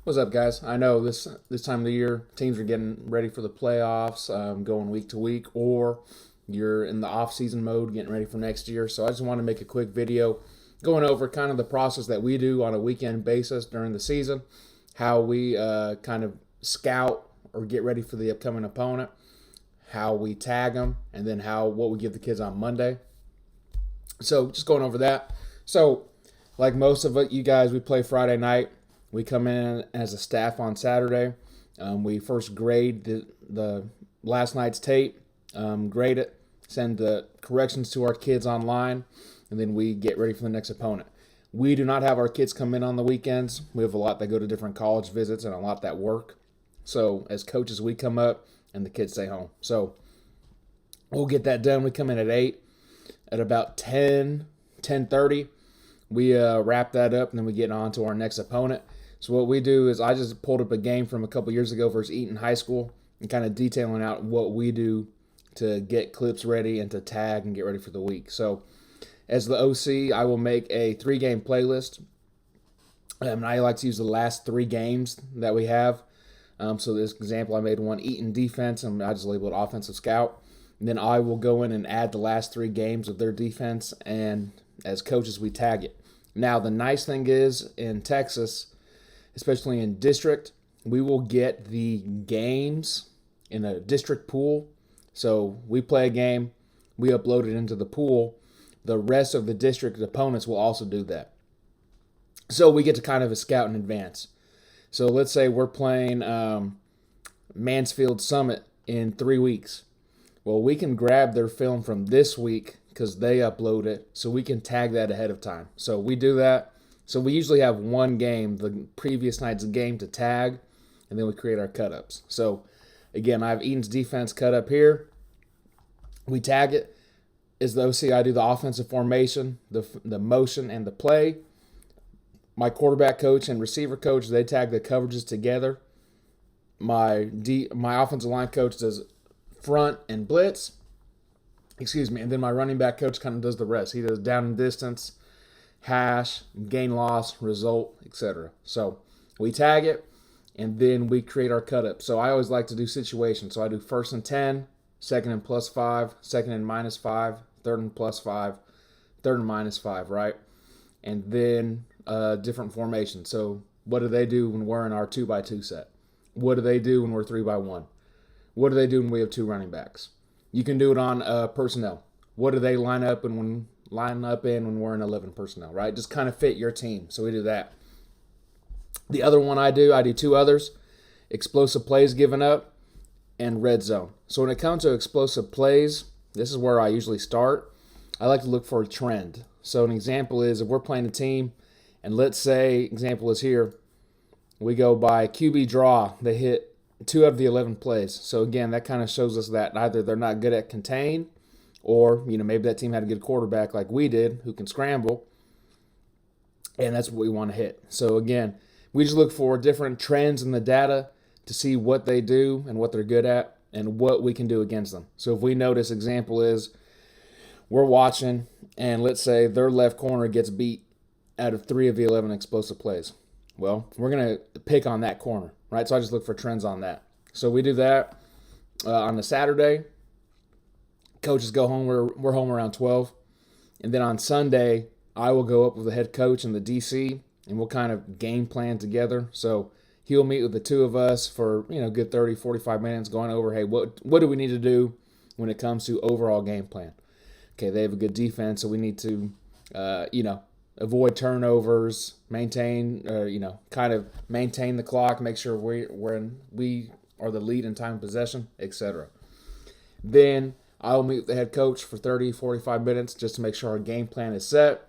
What's up, guys? I know this time of the year, teams are getting ready for the playoffs, going week to week, or you're in the off-season mode, getting ready for next year. So I just want to make a quick video going over kind of the process that we do on a weekend basis during the season, how we kind of scout or get ready for the upcoming opponent, how we tag them, and then what we give the kids on Monday. So just going over that. So like most of you guys, we play Friday night. We come in as a staff on Saturday. We first grade the last night's tape, grade it, send the corrections to our kids online, and then we get ready for the next opponent. We do not have our kids come in on the weekends. We have a lot that go to different college visits and a lot that work. So as coaches, we come up and the kids stay home. So we'll get that done. We come in at 8. At about 10:30, we wrap that up, and then we get on to our next opponent. So what we do is I just pulled up a game from a couple years ago versus Eaton High School and kind of detailing out what we do to get clips ready and to tag and get ready for the week. So as the OC, I will make a 3-game playlist. And I like to use the last 3 games that we have. So this example, I made one Eaton defense, and I just labeled offensive scout. And then I will go in and add the last 3 games of their defense, and as coaches, we tag it. Now, the nice thing is in Texas, especially in district, we will get the games in a district pool. So we play a game, we upload it into the pool. The rest of the district opponents will also do that. So we get to kind of a scout in advance. So let's say we're playing Mansfield Summit in 3 weeks. Well, we can grab their film from this week because they upload it, so we can tag that ahead of time. So we do that. So we usually have one game, the previous night's game, to tag, and then we create our cut-ups. So again, I have Eaton's defense cut up here. We tag it. As the OC, I do the offensive formation, the motion, and the play. My quarterback coach and receiver coach, they tag the coverages together. My offensive line coach does front and blitz, and then my running back coach kind of does the rest. He does down and distance, hash, gain loss, result, etc. So we tag it, and then we create our cut up. So I always like to do situations. So I do 1st and 10, 2nd and +5, 2nd and -5, 3rd and +5, 3rd and -5, right? And then different formations. So what do they do when we're in our 2x2 set? What do they do when we're 3x1? What do they do when we have 2 running backs? You can do it on personnel. What do they line up in when we're in 11 personnel, right? Just kind of fit your team. So we do that. The other one I do 2 others: explosive plays given up and red zone. So when it comes to explosive plays, this is where I usually start. I like to look for a trend. So an example is if we're playing a team, and let's say, example is here, we go by QB draw, they hit 2 of the 11 plays. So again, that kind of shows us that either they're not good at contain, or maybe that team had a good quarterback like we did who can scramble, and that's what we want to hit. So again, we just look for different trends in the data to see what they do and what they're good at and what we can do against them. So if we notice, example is we're watching, and let's say their left corner gets beat out of 3 of the 11 explosive plays. Well, we're going to pick on that corner, right? So I just look for trends on that. So we do that on the Saturday. Coaches go home. We're home around 12. And then on Sunday, I will go up with the head coach and the DC, and we'll kind of game plan together. So he'll meet with the 2 of us for, good 30, 45 minutes going over, hey, what do we need to do when it comes to overall game plan? Okay, they have a good defense, so we need to, avoid turnovers, maintain the clock, make sure we are the lead in time of possession, etc. Then I'll meet with the head coach for 30, 45 minutes just to make sure our game plan is set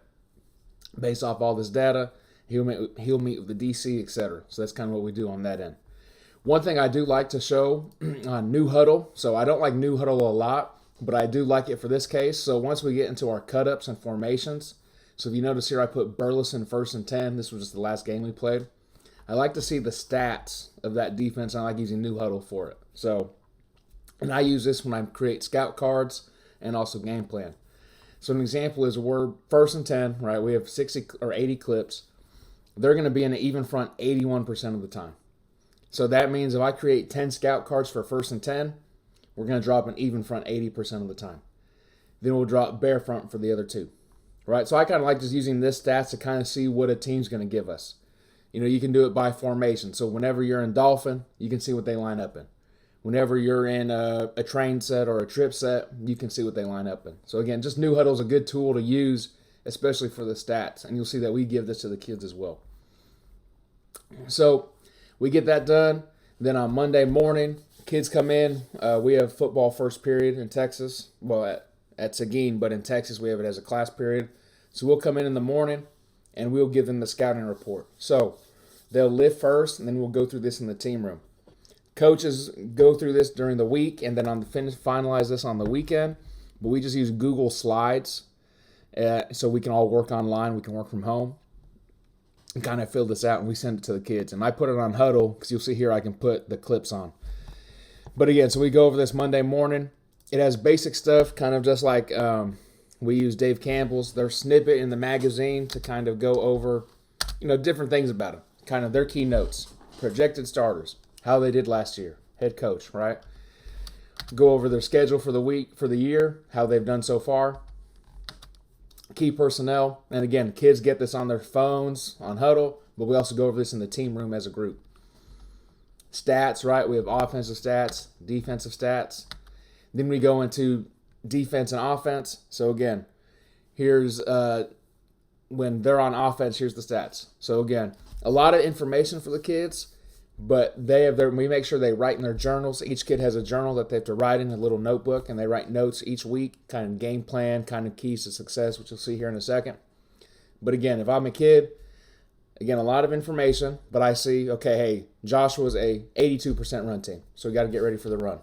based off all this data. He'll meet with the DC, etc. So that's kind of what we do on that end. One thing I do like to show on new huddle, so I don't like new huddle a lot, but I do like it for this case. So once we get into our cut-ups and formations, so if you notice here, I put Burleson 1st and 10. This was just the last game we played. I like to see the stats of that defense, and I like using new huddle for it. So, and I use this when I create scout cards and also game plan. So an example is we're 1st and 10, right? We have 60 or 80 clips. they're going to be in an even front 81% of the time. So that means if I create 10 scout cards for 1st and 10, we're going to drop an even front 80% of the time. Then we'll drop bare front for the other 2. Right? So I kind of like just using this stats to kind of see what a team's going to give us. You can do it by formation. So whenever you're in Dolphin, you can see what they line up in. Whenever you're in a train set or a trip set, you can see what they line up in. So again, just New Huddle is a good tool to use, especially for the stats. And you'll see that we give this to the kids as well. So we get that done. Then on Monday morning, kids come in. We have football first period in Texas. Well, at Seguin, but in Texas we have it as a class period. So we'll come in the morning, and we'll give them the scouting report. So they'll lift first, and then we'll go through this in the team room. Coaches go through this during the week, and then finalize this on the weekend. But we just use Google Slides, so we can all work online. We can work from home and kind of fill this out, and we send it to the kids. And I put it on Huddle because you'll see here I can put the clips on. But again, so we go over this Monday morning. It has basic stuff, kind of just like we use Dave Campbell's, their snippet in the magazine to kind of go over, different things about them, kind of their key notes, projected starters, how they did last year, head coach, right? Go over their schedule for the week, for the year, how they've done so far, key personnel, and again, kids get this on their phones, on Huddle, but we also go over this in the team room as a group. Stats, right? We have offensive stats, defensive stats. Then we go into defense and offense. So again, here's when they're on offense, here's the stats. So again, a lot of information for the kids, but we make sure they write in their journals. Each kid has a journal that they have to write in, a little notebook, and they write notes each week, kind of game plan, kind of keys to success, which you'll see here in a second. But again, if I'm a kid, again, a lot of information, but I see, okay, hey, Joshua's a 82% run team, so we got to get ready for the run.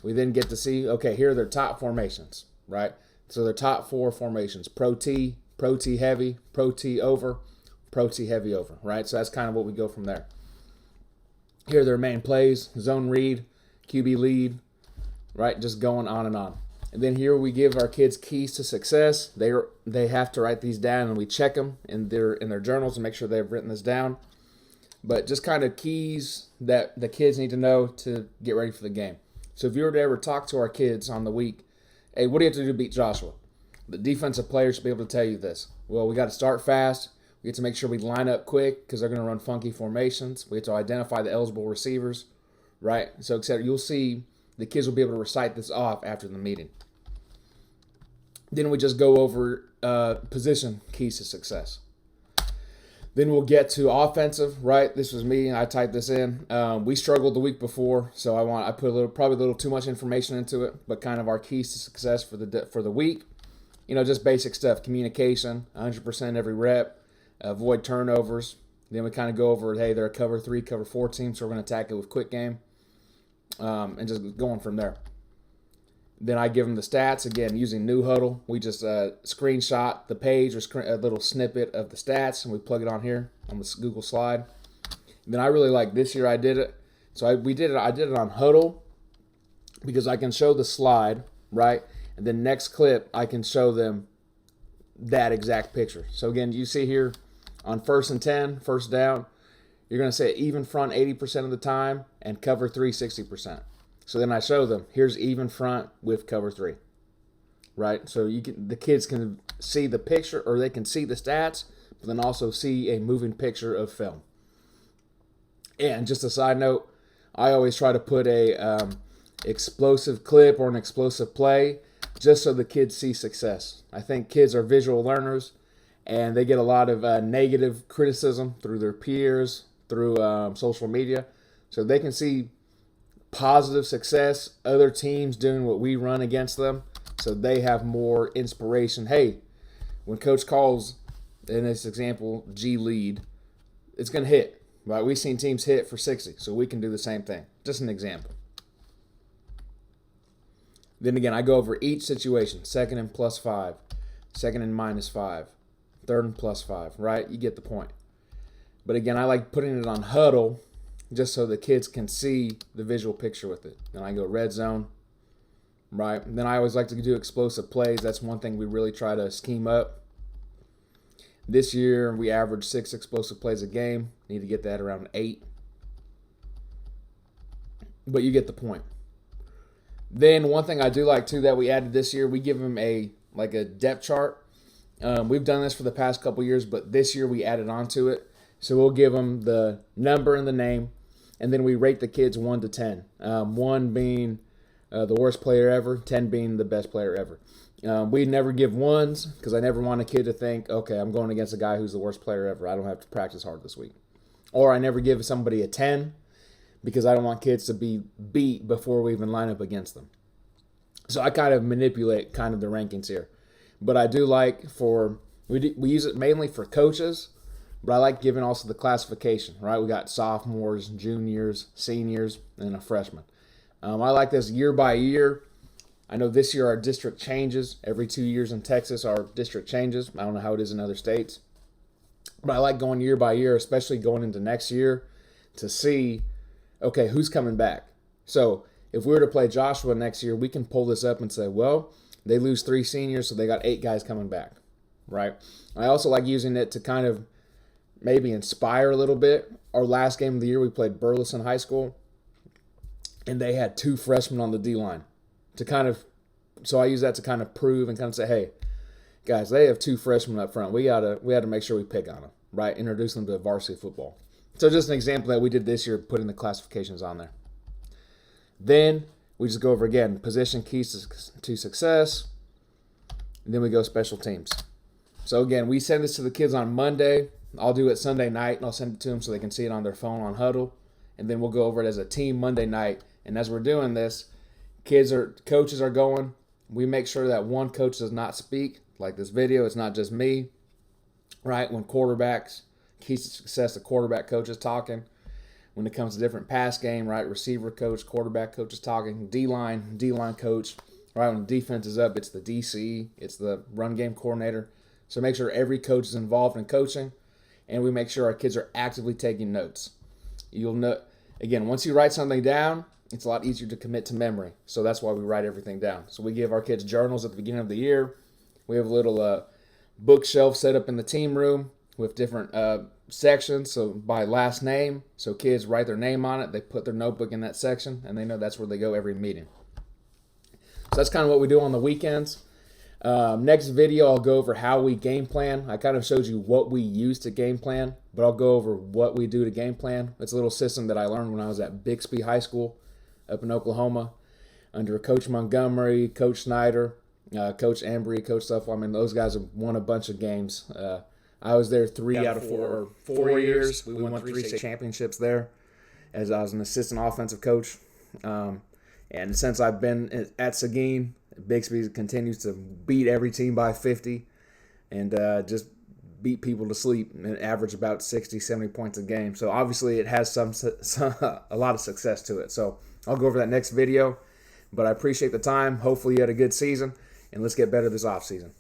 We then get to see, okay, here are their top formations, right? So their top 4 formations, Pro T heavy, Pro T over, Pro T heavy over, right? So that's kind of what we go from there. Here are their main plays, zone read, QB lead, right? Just going on and on. And then here we give our kids keys to success. They have to write these down, and we check them in their journals to make sure they've written this down. But just kind of keys that the kids need to know to get ready for the game. So if you were to ever talk to our kids on the week, hey, what do you have to do to beat Joshua? The defensive players should be able to tell you this. Well, we got to start fast. We have to make sure we line up quick because they're going to run funky formations. We have to identify the eligible receivers, right? So, etc. You'll see the kids will be able to recite this off after the meeting. Then we just go over position keys to success. Then we'll get to offensive, right? This was me. I typed this in. We struggled the week before, so I put probably a little too much information into it, but kind of our keys to success for the week. Just basic stuff: communication, 100% every rep, avoid turnovers. Then we kind of go over, hey, they're a cover 3, cover 4 team, so we're going to attack it with quick game, and just going from there. Then I give them the stats, again, using New Huddle. We just screenshot the page or a little snippet of the stats, and we plug it on here on the Google slide. And then I really like this year I did it. So I did it on Huddle because I can show the slide, right? And then next clip, I can show them that exact picture. So again, you see here on 1st and 10, first down, you're going to say even front 80% of the time and cover 3 60%. So then I show them, here's even front with cover 3, right? So the kids can see the picture, or they can see the stats, but then also see a moving picture of film. And just a side note, I always try to put a explosive clip or an explosive play just so the kids see success. I think kids are visual learners, and they get a lot of negative criticism through their peers, through social media. So they can see positive success, other teams doing what we run against them, so they have more inspiration. Hey, when coach calls, in this example, G lead, it's going to hit, right? We've seen teams hit for 60, so we can do the same thing. Just an example. Then again, I go over each situation: 2nd and +5, 2nd and -5, 3rd and +5, right? You get the point. But again, I like putting it on Huddle just so the kids can see the visual picture with it. Then I go red zone, right? And then I always like to do explosive plays. That's one thing we really try to scheme up. This year, we averaged 6 explosive plays a game. Need to get that around 8. But you get the point. Then one thing I do like too that we added this year, we give them a depth chart. We've done this for the past couple years, but this year we added on to it. So we'll give them the number and the name, and then we rate the kids 1 to 10. 1 being the worst player ever, 10 being the best player ever. We never give 1s because I never want a kid to think, okay, I'm going against a guy who's the worst player ever. I don't have to practice hard this week. Or I never give somebody a 10 because I don't want kids to be beat before we even line up against them. So I kind of manipulate kind of the rankings here. But I do like we use it mainly for coaches, but I like giving also the classification, right? We got sophomores, juniors, seniors, and a freshman. I like this year by year. I know this year our district changes. Every 2 years in Texas, our district changes. I don't know how it is in other states. But I like going year by year, especially going into next year, to see, okay, who's coming back. So if we were to play Joshua next year, we can pull this up and say, well, they lose 3 seniors, so they got 8 guys coming back, right? I also like using it to kind of maybe inspire a little bit. Our last game of the year, we played Burleson High School, and they had 2 freshmen on the D-line. So I use that to kind of prove and kind of say, hey, guys, they have 2 freshmen up front. We had to make sure we pick on them, right? Introduce them to varsity football. So just an example that we did this year, putting the classifications on there. Then we just go over again, position keys to success. And then we go special teams. So again, we send this to the kids on Monday. I'll do it Sunday night, and I'll send it to them so they can see it on their phone on Huddle. And then we'll go over it as a team Monday night. And as we're doing this, coaches are going. We make sure that one coach does not speak. Like this video, it's not just me, right? When quarterbacks, keys to success, the quarterback coach is talking. When it comes to different pass game, right? Receiver coach, quarterback coach is talking. D-line coach, right? When defense is up, it's the DC, it's the run game coordinator. So make sure every coach is involved in coaching, and we make sure our kids are actively taking notes. You'll know, again, once you write something down, it's a lot easier to commit to memory. So that's why we write everything down. So we give our kids journals at the beginning of the year. We have a little bookshelf set up in the team room with different sections, so by last name. So kids write their name on it. They put their notebook in that section, and they know that's where they go every meeting. So that's kind of what we do on the weekends. Next video, I'll go over how we game plan. I kind of showed you what we use to game plan, but I'll go over what we do to game plan. It's a little system that I learned when I was at Bixby High School up in Oklahoma under Coach Montgomery, Coach Snyder, Coach Embry, Coach Stuffle. I mean, those guys have won a bunch of games. I was there 3 out of 4 years. We won 3 state championships there as I was an assistant offensive coach. And since I've been at Seguin, Bixby continues to beat every team by 50 and just beat people to sleep and average about 60, 70 points a game. So obviously it has a lot of success to it. So I'll go over that next video. But I appreciate the time. Hopefully you had a good season, and let's get better this offseason.